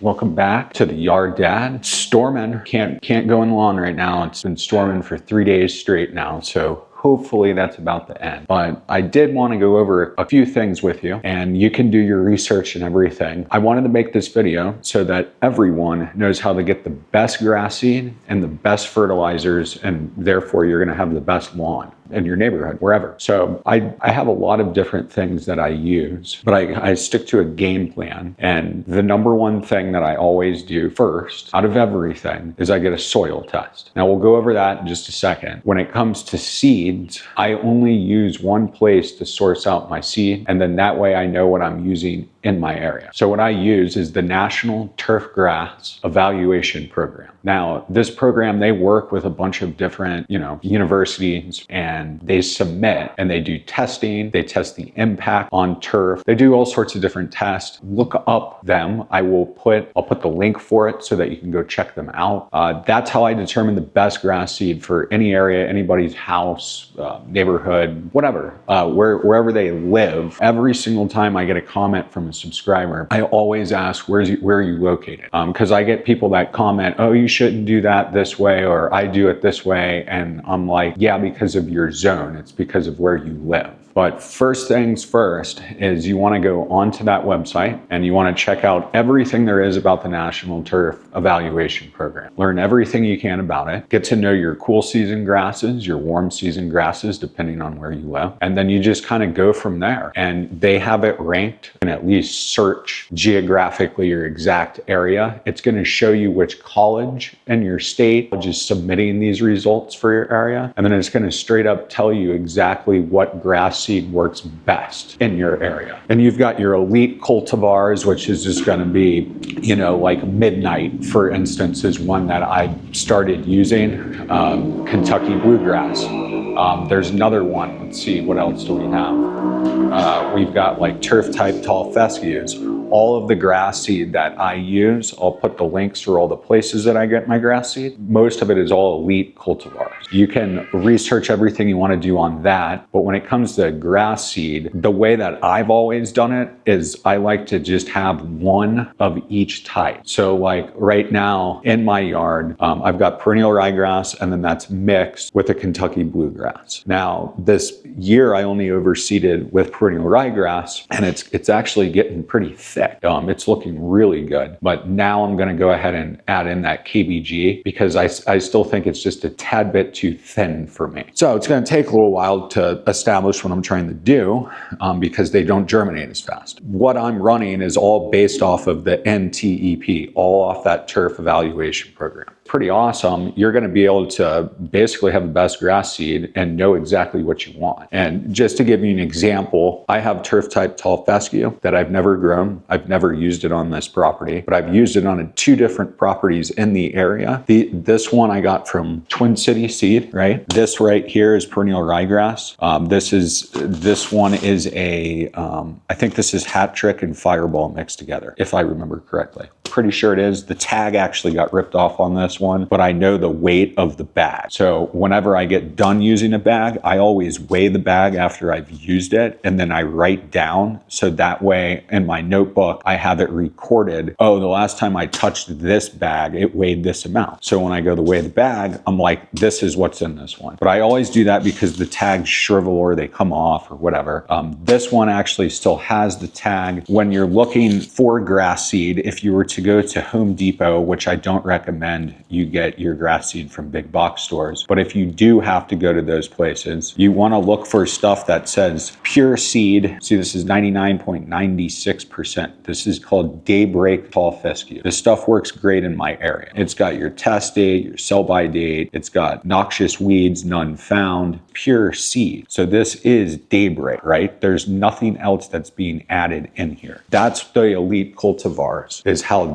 Welcome back to the Yard Dad. It's storming. Can't go in the lawn right now. It's been storming for 3 days straight now, so hopefully that's about the end. But I did want to go over a few things with you, and you can do your research and everything. I wanted to make this video so that everyone knows how to get the best grass seed and the best fertilizers, and therefore you're going to have the best lawn in your neighborhood, wherever. So I have a lot of different things that I use, but I stick to a game plan. And the number one thing that I always do first out of everything is I get a soil test. Now we'll go over that in just a second. When it comes to seeds, I only use one place to source out my seed, and then that way I know what I'm using in my area. So what I use is the National Turfgrass Evaluation Program. Now, this program, they work with a bunch of different, universities, and they submit and they do testing. They test the impact on turf. They do all sorts of different tests. Look up them. I'll put the link for it so that you can go check them out. That's how I determine the best grass seed for any area, anybody's house, neighborhood, whatever, wherever they live. Every single time I get a comment from a subscriber, I always ask, where are you located? Because I get people that comment, oh, you shouldn't do that this way, or I do it this way. And I'm like, yeah, because of your zone. It's because of where you live. But first things first is you want to go onto that website and you want to check out everything there is about the National Turf Evaluation Program. Learn everything you can about it. Get to know your cool season grasses, your warm season grasses, depending on where you live. And then you just kind of go from there. And they have it ranked, and at least search geographically your exact area. It's going to show you which college in your state is submitting these results for your area. And then it's going to straight up tell you exactly what grass seed works best in your area. And you've got your elite cultivars, which is just going to be, like Midnight, for instance, is one that I started using. Kentucky Bluegrass. There's another one. Let's see, what else do we have? We've got like turf type tall fescues. All of the grass seed that I use, I'll put the links for all the places that I get my grass seed. Most of it is all elite cultivars. You can research everything you want to do on that, but when it comes to grass seed, the way that I've always done it is I like to just have one of each type. So like right now in my yard, I've got perennial ryegrass, and then that's mixed with a Kentucky bluegrass. Now this year I only overseeded with perennial ryegrass, and it's actually getting pretty thick. It's looking really good, but now I'm going to go ahead and add in that KBG because I still think it's just a tad bit too thin for me. So it's going to take a little while to establish what I'm trying to do because they don't germinate as fast. What I'm running is all based off of the NTEP, all off that turf evaluation program. Pretty awesome. You're going to be able to basically have the best grass seed and know exactly what you want. And just to give you an example, I have turf type tall fescue that I've never grown. I've never used it on this property, but I've used it on 2 different properties in the area. This one I got from Twin City Seed, right? This right here is perennial ryegrass. This one is I think this is Hattrick and Fireball mixed together, if I remember correctly. Pretty sure it is. The tag actually got ripped off on this one, but I know the weight of the bag. So whenever I get done using a bag, I always weigh the bag after I've used it, and then I write down, so that way in my notebook I have it recorded. Oh, the last time I touched this bag, it weighed this amount. So when I go to weigh the bag, I'm like, this is what's in this one. But I always do that because the tags shrivel or they come off or whatever. This one actually still has the tag. When you're looking for grass seed, if you were to go to Home Depot, which I don't recommend you get your grass seed from big box stores, but if you do have to go to those places, you want to look for stuff that says pure seed. See, this is 99.96%. This is called Daybreak Tall Fescue. This stuff works great in my area. It's got your test date, your sell by date. It's got noxious weeds, none found, pure seed. So this is Daybreak, right? There's nothing else that's being added in here. That's the elite cultivars, is how,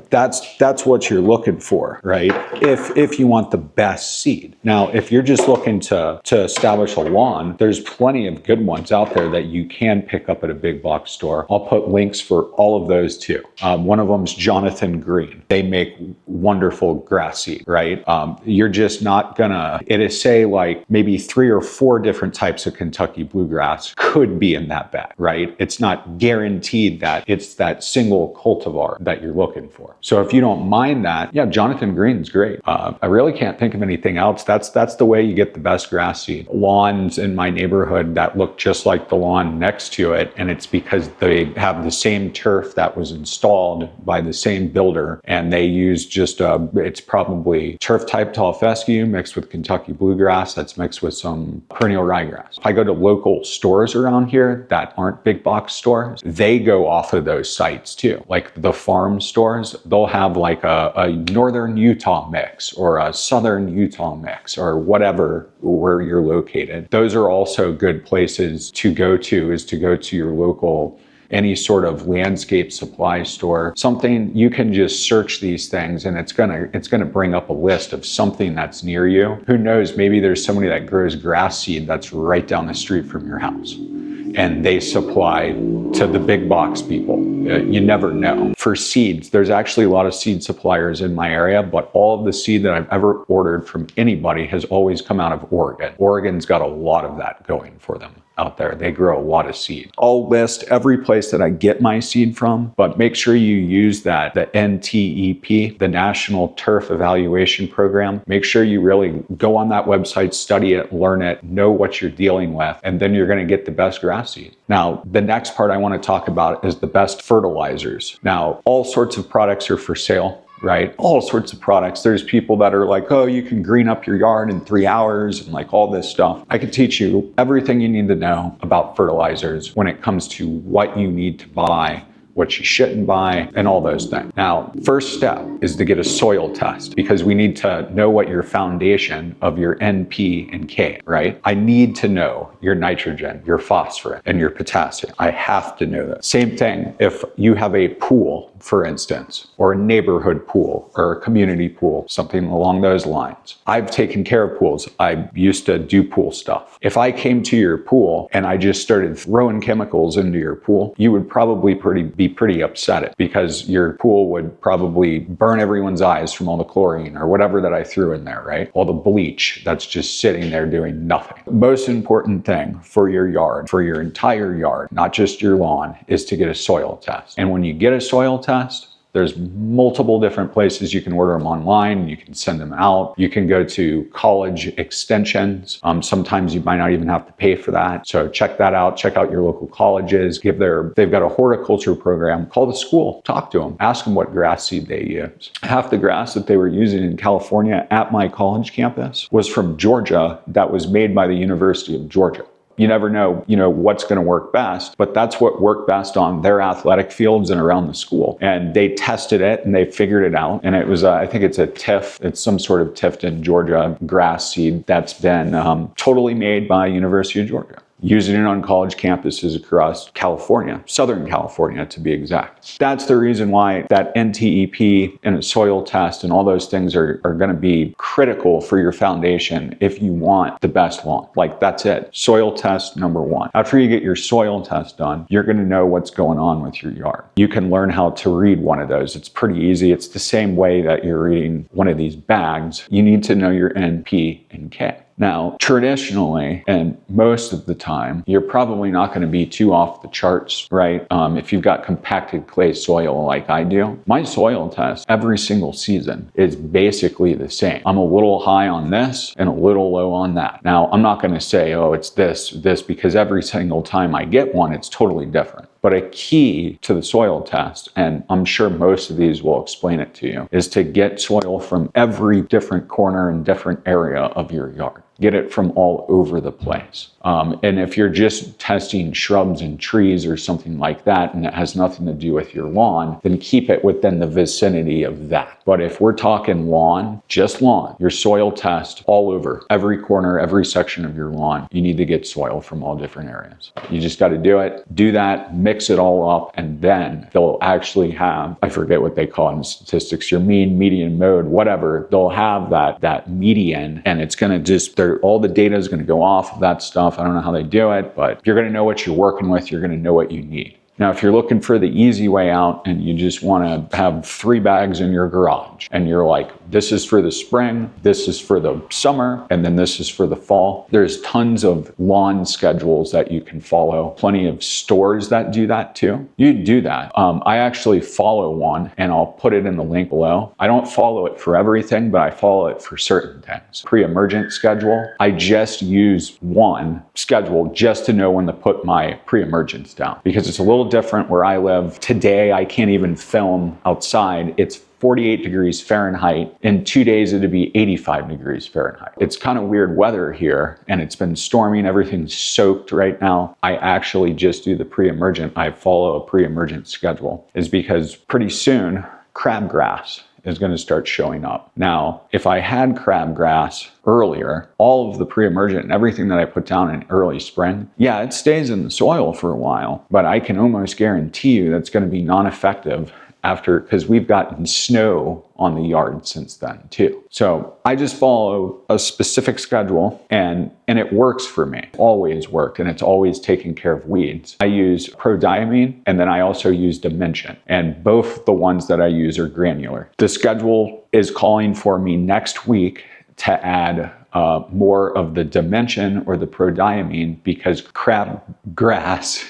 that's what you're looking for, right? If you want the best seed. Now, if you're just looking to establish a lawn, there's plenty of good ones out there that you can pick up at a big box store. I'll put links for all of those too. One of them is Jonathan Green. They make wonderful grass seed, right? You're just not gonna, it is say like maybe 3 or 4 different types of Kentucky bluegrass could be in that bag, right? It's not guaranteed that it's that single cultivar that you're looking for. So if you don't mind that, yeah, Jonathan Green's great. I really can't think of anything else. That's the way you get the best grass seed. Lawns in my neighborhood that look just like the lawn next to it, and it's because they have the same turf that was installed by the same builder, and they use just it's probably turf type tall fescue mixed with Kentucky bluegrass that's mixed with some perennial ryegrass. If I go to local stores around here that aren't big box stores, they go off of those sites too. Like the farm stores, they'll have like a northern Utah mix or a southern Utah mix or whatever where you're located. Those are also good places to go to, is to go to your local, any sort of landscape supply store. Something you can just search these things and it's gonna bring up a list of something that's near you. Who knows, maybe there's somebody that grows grass seed that's right down the street from your house, and they supply to the big box people. You never know. For seeds, there's actually a lot of seed suppliers in my area, but all of the seed that I've ever ordered from anybody has always come out of Oregon. Oregon's got a lot of that going for them out there. They grow a lot of seed. I'll list every place that I get my seed from, but make sure you use the NTEP, the National Turf Evaluation Program. Make sure you really go on that website, study it, learn it, know what you're dealing with, and then you're gonna get the best grass seed. Now, the next part I wanna talk about is the best fertilizers. Now, all sorts of products are for sale, right? All sorts of products. There's people that are like, oh, you can green up your yard in 3 hours and like all this stuff. I could teach you everything you need to know about fertilizers when it comes to what you need to buy, what you shouldn't buy, and all those things. Now, first step is to get a soil test, because we need to know what your foundation of your N, P, and K, right? I need to know your nitrogen, your phosphorus, and your potassium. I have to know that. Same thing if you have a pool, for instance, or a neighborhood pool or a community pool, something along those lines. I've taken care of pools. I used to do pool stuff. If I came to your pool and I just started throwing chemicals into your pool, you would probably be pretty upset, because your pool would probably burn everyone's eyes from all the chlorine or whatever that I threw in there, right? All the bleach that's just sitting there doing nothing. The most important thing for your yard, for your entire yard, not just your lawn, is to get a soil test. And when you get a soil test, there's multiple different places you can order them online. You can send them out. You can go to college extensions. Sometimes you might not even have to pay for that. So check that out. Check out your local colleges. They've got a horticulture program. Call the school. Talk to them. Ask them what grass seed they use. Half the grass that they were using in California at my college campus was from Georgia, that was made by the University of Georgia. You never know, what's going to work best, but that's what worked best on their athletic fields and around the school. And they tested it and they figured it out. And it was, I think it's a TIF. It's some sort of Tifton, Georgia grass seed that's been totally made by University of Georgia. Using it on college campuses across California, Southern California to be exact. That's the reason why that NTEP and a soil test and all those things are going to be critical for your foundation if you want the best lawn. Like, that's it. Soil test number one. After you get your soil test done, you're going to know what's going on with your yard. You can learn how to read one of those. It's pretty easy. It's the same way that you're reading one of these bags. You need to know your N, P, and K. Now, traditionally, and most of the time, you're probably not going to be too off the charts, right? If you've got compacted clay soil like I do, my soil test every single season is basically the same. I'm a little high on this and a little low on that. Now, I'm not going to say, oh, it's this, because every single time I get one, it's totally different. But a key to the soil test, and I'm sure most of these will explain it to you, is to get soil from every different corner and different area of your yard. Get it from all over the place. And if you're just testing shrubs and trees or something like that, and it has nothing to do with your lawn, then keep it within the vicinity of that. But if we're talking lawn, just lawn, your soil test all over, every corner, every section of your lawn, you need to get soil from all different areas. You just got to do it, do that, mix it all up, and then they'll actually have, I forget what they call it in statistics, your mean, median, mode, whatever, they'll have that median, and it's going to just, all the data is going to go off of that stuff. I don't know how they do it, but you're going to know what you're working with. You're going to know what you need. Now, if you're looking for the easy way out and you just want to have 3 bags in your garage and you're like, this is for the spring, this is for the summer, and then this is for the fall, there's tons of lawn schedules that you can follow. Plenty of stores that do that too. You do that. I actually follow one, and I'll put it in the link below. I don't follow it for everything, but I follow it for certain things. Preemergent schedule. I just use one schedule just to know when to put my preemergents down, because it's a little different where I live. Today, I can't even film outside. It's 48 degrees Fahrenheit. In 2 days, it'd be 85 degrees Fahrenheit. It's kind of weird weather here, and it's been storming. Everything's soaked right now. I actually just do the pre-emergent. I follow a pre-emergent schedule, is because pretty soon, crabgrass is going to start showing up. Now, if I had crabgrass earlier, all of the pre-emergent and everything that I put down in early spring, yeah, it stays in the soil for a while, but I can almost guarantee you that's going to be non-effective after, because we've gotten snow on the yard since then too. So I just follow a specific schedule, and it works for me. Always worked, and it's always taking care of weeds. I use prodiamine, and then I also use dimension, and both the ones that I use are granular. The schedule is calling for me next week to add more of the dimension or the prodiamine, because crabgrass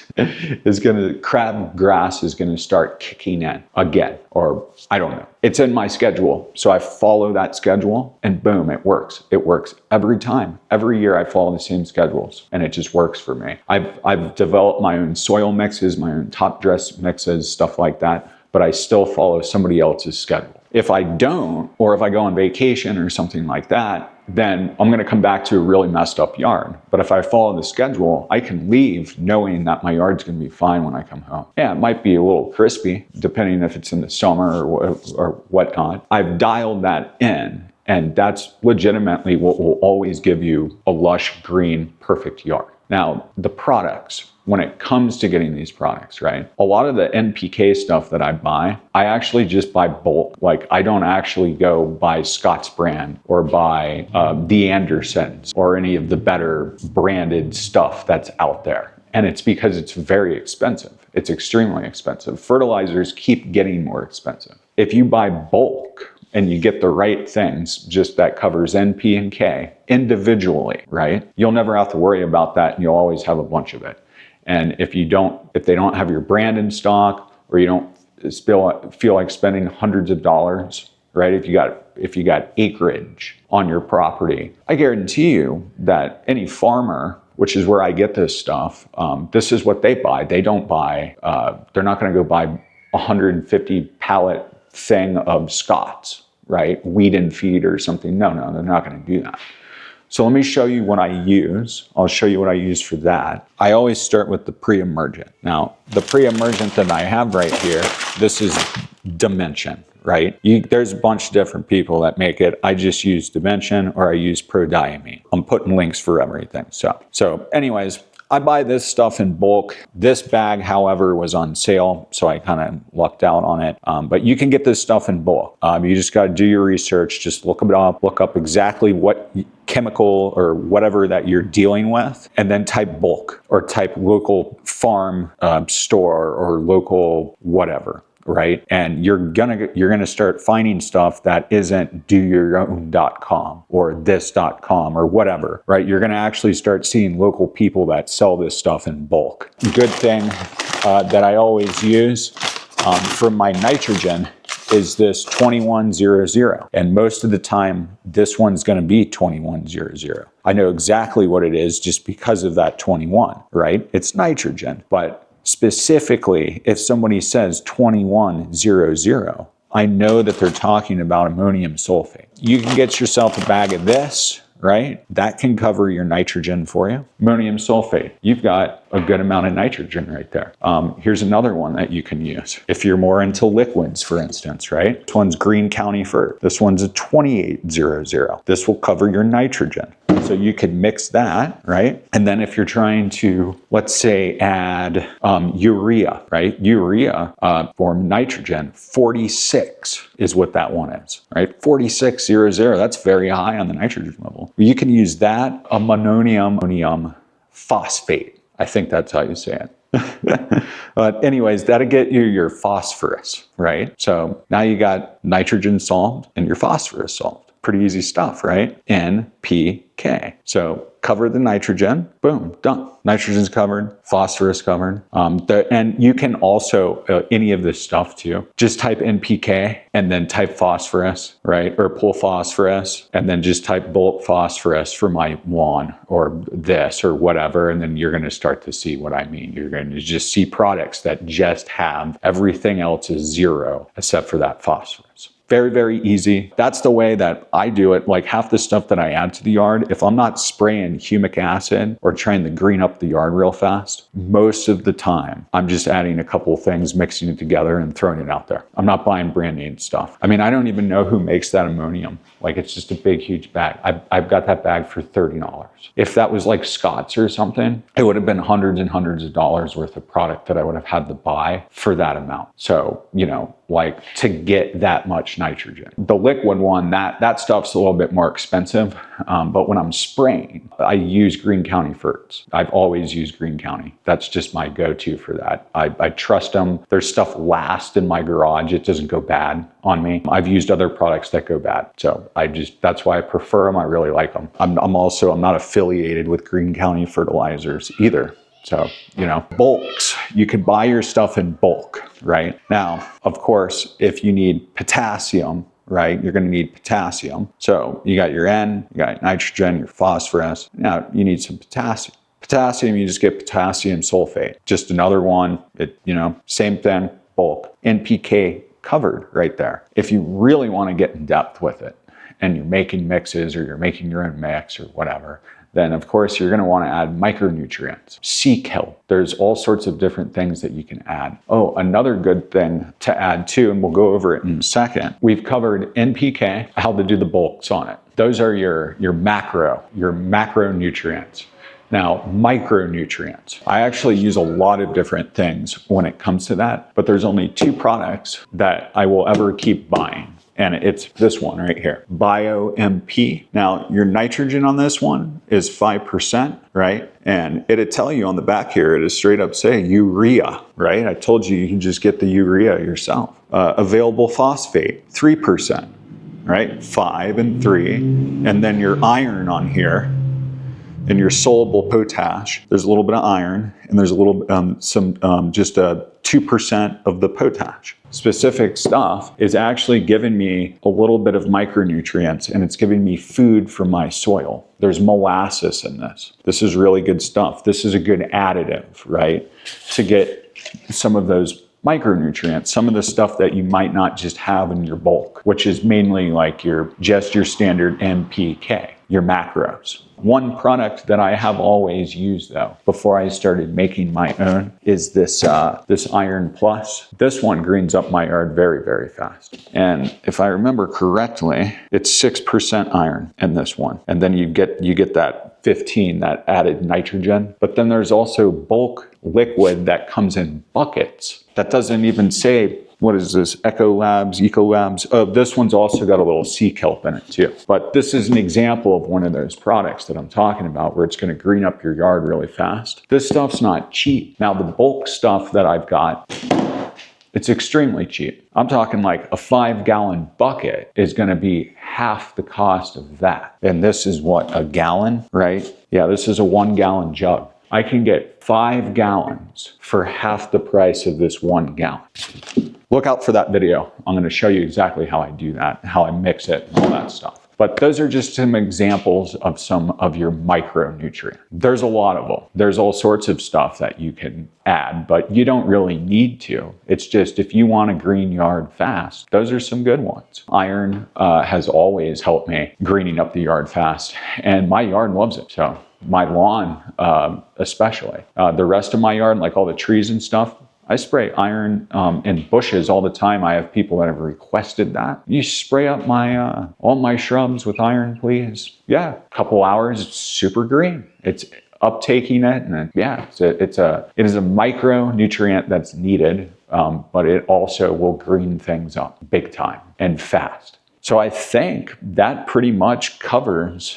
is gonna start kicking in again, or I don't know. It's in my schedule, so I follow that schedule, and boom, it works. It works every time. Every year I follow the same schedules, and it just works for me. I've developed my own soil mixes, my own top dress mixes, stuff like that, but I still follow somebody else's schedule. If I don't, or if I go on vacation or something like that, then I'm going to come back to a really messed up yard. But if I follow the schedule, I can leave knowing that my yard's going to be fine when I come home. Yeah, it might be a little crispy, depending if it's in the summer or whatnot. I've dialed that in, and that's legitimately what will always give you a lush, green, perfect yard. Now, the products, when it comes to getting these products, right? A lot of the NPK stuff that I buy, I actually just buy bulk. Like, I don't actually go buy Scott's brand or buy the Andersons or any of the better branded stuff that's out there. And it's because it's very expensive. It's extremely expensive. Fertilizers keep getting more expensive. If you buy bulk, and you get the right things, just that covers N, P, and K individually, right? You'll never have to worry about that, and you'll always have a bunch of it. And if they don't have your brand in stock, or you don't feel like spending hundreds of dollars, right? If you got acreage on your property, I guarantee you that any farmer, which is where I get this stuff, this is what they buy. They don't buy, they're not gonna go buy 150 pallet thing of Scott's, right? Weed and feed or something. No, they're not going to do that. So let me show you what I use. I'll show you what I use for that. I always start with the pre-emergent. Now, the pre-emergent that I have right here, this is dimension, right? There's a bunch of different people that make it. I just use dimension, or I use prodiamine. I'm putting links for everything. So anyways, I buy this stuff in bulk. This bag, however, was on sale, so I kind of lucked out on it. But you can get this stuff in bulk. You just got to do your research. Just look up exactly what chemical or whatever that you're dealing with, and then type bulk or type local farm store or local whatever. Right? And you're gonna start finding stuff that isn't doyourown.com or this.com or whatever, right? You're gonna actually start seeing local people that sell this stuff in bulk. Good thing that I always use for my nitrogen is this 2100. And most of the time, this one's gonna be 2100. I know exactly what it is just because of that 21, right? It's nitrogen, but specifically, if somebody says 2100, I know that they're talking about ammonium sulfate. You can get yourself a bag of this, right? That can cover your nitrogen for you. Ammonium sulfate, you've got a good amount of nitrogen right there. Here's another one that you can use if you're more into liquids, for instance, right? This one's Green County Fert. This one's a 2800. This will cover your nitrogen. So you could mix that, right? And then if you're trying to, let's say, add urea, right? Urea for nitrogen, 46 is what that one is, right? 4600, that's very high on the nitrogen level. You can use that, ammonium phosphate. I think that's how you say it. But anyways, that'll get you your phosphorus, right? So now you got nitrogen solved and your phosphorus solved. Pretty easy stuff, right? NPK. So cover the nitrogen, boom, done. Nitrogen's covered, phosphorus covered. And you can also, any of this stuff too, just type NPK and then type phosphorus, right? Or pull phosphorus and then just type bulk phosphorus for my lawn or this or whatever. And then you're going to start to see what I mean. You're going to just see products that just have everything else is zero except for that phosphorus. Very, very easy. That's the way that I do it. Like half the stuff that I add to the yard, if I'm not spraying humic acid or trying to green up the yard real fast, most of the time, I'm just adding a couple of things, mixing it together and throwing it out there. I'm not buying brand name stuff. I mean, I don't even know who makes that ammonium. Like it's just a big, huge bag. I've got that bag for $30. If that was like Scott's or something, it would have been hundreds and hundreds of dollars worth of product that I would have had to buy for that amount. So, you know, like to get that much nitrogen. The liquid one, that stuff's a little bit more expensive, but when I'm spraying, I use Green County Ferts. I've always used Green County. That's just my go-to for that. I trust them. Their stuff lasts in my garage. It doesn't go bad on me. I've used other products that go bad. So that's why I prefer them. I really like them. I'm not affiliated with Green County Fertilizers either. So, you know, bulks, you can buy your stuff in bulk, right? Now, of course, if you need potassium, right, you're going to need potassium. So you got your N, you got nitrogen, your phosphorus. Now you need some potassium. Potassium, you just get potassium sulfate. Just another one, same thing, bulk. NPK covered right there. If you really want to get in depth with it and you're making mixes or you're making your own mix or whatever, then of course you're going to want to add micronutrients, sea kelp. There's all sorts of different things that you can add. Oh, another good thing to add too, and we'll go over it in a second. We've covered NPK, how to do the bulks on it. Those are your macronutrients. Now, micronutrients. I actually use a lot of different things when it comes to that, but there's only two products that I will ever keep buying. And it's this one right here, BioMP. Now, your nitrogen on this one is 5%, right? And it'll tell you on the back here, it'll straight up say urea, right? I told you you can just get the urea yourself. Available phosphate, 3%, right? 5 and 3. And then your iron on here, and your soluble potash, there's a little bit of iron, and there's a little, just 2% of the potash. Specific stuff is actually giving me a little bit of micronutrients, and it's giving me food for my soil. There's molasses in this. This is really good stuff. This is a good additive, right? To get some of those micronutrients, some of the stuff that you might not just have in your bulk, which is mainly like your standard NPK, your macros. One product that I have always used though, before I started making my own, is this Iron Plus. This one greens up my yard very, very fast. And if I remember correctly, it's 6% iron in this one. And then you get that 15, that added nitrogen. But then there's also bulk liquid that comes in buckets. That doesn't even say, what is this, Ecolabs? Oh, this one's also got a little sea kelp in it too. But this is an example of one of those products that I'm talking about where it's going to green up your yard really fast. This stuff's not cheap. Now the bulk stuff that I've got, it's extremely cheap. I'm talking like a 5-gallon bucket is going to be half the cost of that. And this is what, a gallon, right? Yeah, this is a 1-gallon jug. I can get 5 gallons for half the price of this 1 gallon. Look out for that video. I'm going to show you exactly how I do that, how I mix it and all that stuff. But those are just some examples of some of your micronutrients. There's a lot of them. There's all sorts of stuff that you can add, but you don't really need to. It's just if you want a green yard fast, those are some good ones. Iron has always helped me greening up the yard fast, and my yard loves it. So my lawn especially. The rest of my yard, like all the trees and stuff, I spray iron in bushes all the time. I have people that have requested that. You spray up my all my shrubs with iron, please. Yeah, a couple hours, it's super green. It's uptaking it, and it is a micronutrient that's needed, but it also will green things up big time and fast. So I think that pretty much covers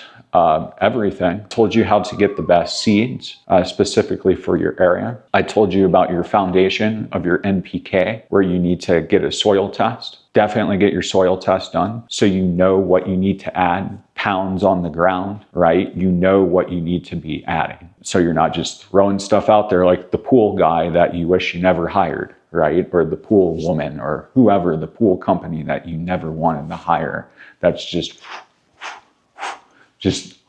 everything. I told you how to get the best seeds, specifically for your area. I told you about your foundation of your NPK, where you need to get a soil test. Definitely get your soil test done so you know what you need to add, pounds on the ground, right? You know what you need to be adding. So you're not just throwing stuff out there like the pool guy that you wish you never hired, right? Or the pool woman or whoever, the pool company that you never wanted to hire. That's just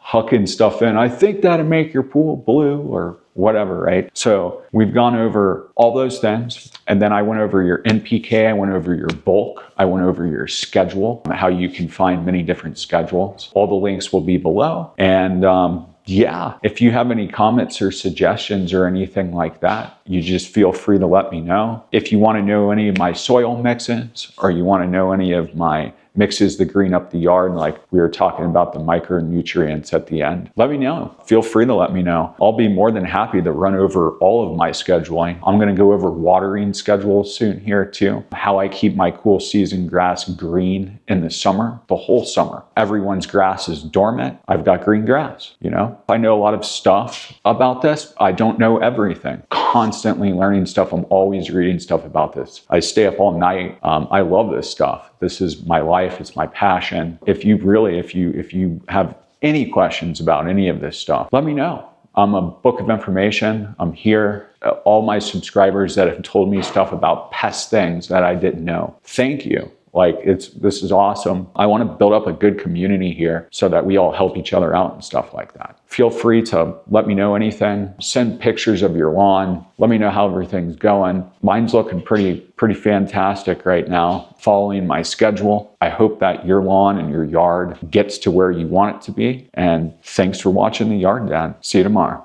hucking stuff in. I think that'll make your pool blue or whatever, right? So we've gone over all those things. And then I went over your NPK, I went over your bulk, I went over your schedule, how you can find many different schedules. All the links will be below. And yeah, if you have any comments or suggestions or anything like that, you just feel free to let me know. If you want to know any of my soil mixes or you want to know any of my mixes to green up the yard, like we were talking about the micronutrients at the end, let me know. Feel free to let me know. I'll be more than happy to run over all of my scheduling. I'm going to go over watering schedules soon here too, how I keep my cool season grass green in the summer, the whole summer. Everyone's grass is dormant. I've got green grass, you know. I know a lot of stuff about this. I don't know everything. Constantly learning stuff. I'm always reading stuff about this. I stay up all night. I love this stuff. This is my life. It's my passion. If you have any questions about any of this stuff, let me know. I'm a book of information. I'm here. All my subscribers that have told me stuff about pest things that I didn't know. Thank you. Like, this is awesome. I want to build up a good community here so that we all help each other out and stuff like that. Feel free to let me know anything. Send pictures of your lawn. Let me know how everything's going. Mine's looking pretty fantastic right now, following my schedule. I hope that your lawn and your yard gets to where you want it to be. And thanks for watching The Yard Dad. See you tomorrow.